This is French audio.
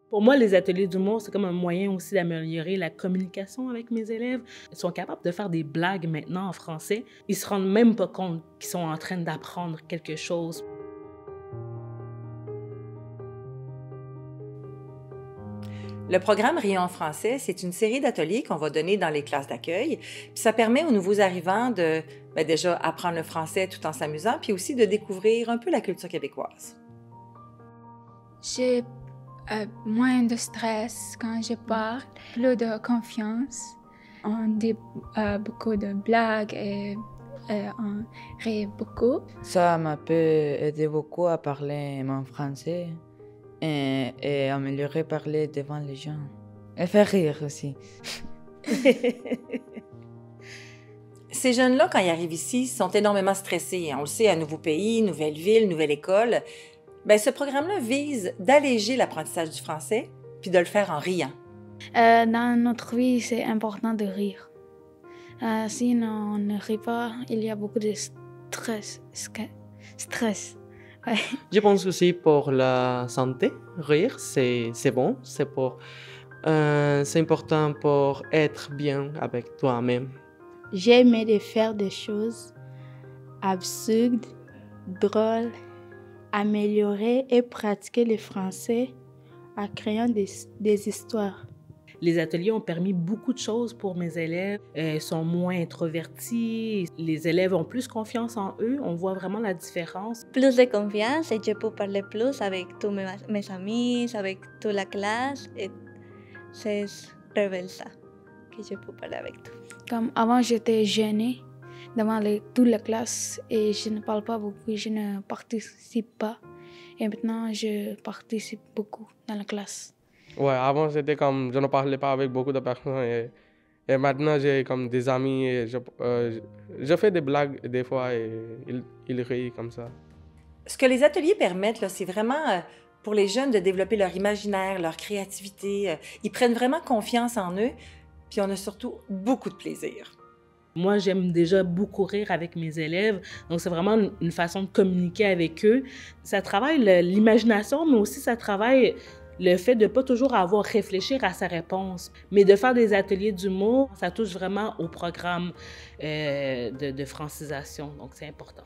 Pour moi, les ateliers d'humour, c'est comme un moyen aussi d'améliorer la communication avec mes élèves. Ils sont capables de faire des blagues maintenant en français. Ils se rendent même pas compte qu'ils sont en train d'apprendre quelque chose. Le programme Rions en français, c'est une série d'ateliers qu'on va donner dans les classes d'accueil. Puis ça permet aux nouveaux arrivants de déjà apprendre le français tout en s'amusant, puis aussi de découvrir un peu la culture québécoise. J'ai moins de stress quand je parle, plus de confiance. On dit beaucoup de blagues et on rit beaucoup. Ça m'a aidé beaucoup à parler mon français et améliorer parler devant les gens. Et faire rire aussi. Ces jeunes-là, quand ils arrivent ici, sont énormément stressés. On le sait, un nouveau pays, nouvelle ville, nouvelle école. Ce programme-là vise d'alléger l'apprentissage du français puis de le faire en riant. Dans notre vie, c'est important de rire. Si on ne rit pas, il y a beaucoup de stress. Ouais. Je pense aussi pour la santé, rire, c'est bon. C'est important pour être bien avec toi-même. J'aimais de faire des choses absurdes, drôles, améliorer et pratiquer le français en créant des histoires. Les ateliers ont permis beaucoup de choses pour mes élèves. Ils sont moins introvertis. Les élèves ont plus confiance en eux. On voit vraiment la différence. Plus de confiance et je peux parler plus avec tous mes amis, avec toute la classe. Et c'est révèle ça, que je peux parler avec tout. Comme avant, j'étais gênée devant toute la classe et je ne parle pas beaucoup, je ne participe pas. Et maintenant, je participe beaucoup dans la classe. Ouais, avant c'était comme je ne parlais pas avec beaucoup de personnes et maintenant j'ai comme des amis et je fais des blagues des fois et ils rient comme ça. Ce que les ateliers permettent, là, c'est vraiment pour les jeunes de développer leur imaginaire, leur créativité. Ils prennent vraiment confiance en eux, puis on a surtout beaucoup de plaisir. Moi, j'aime déjà beaucoup rire avec mes élèves, donc c'est vraiment une façon de communiquer avec eux. Ça travaille l'imagination, mais aussi ça travaille le fait de ne pas toujours avoir à réfléchir à sa réponse, mais de faire des ateliers d'humour, ça touche vraiment au programme de francisation, donc c'est important.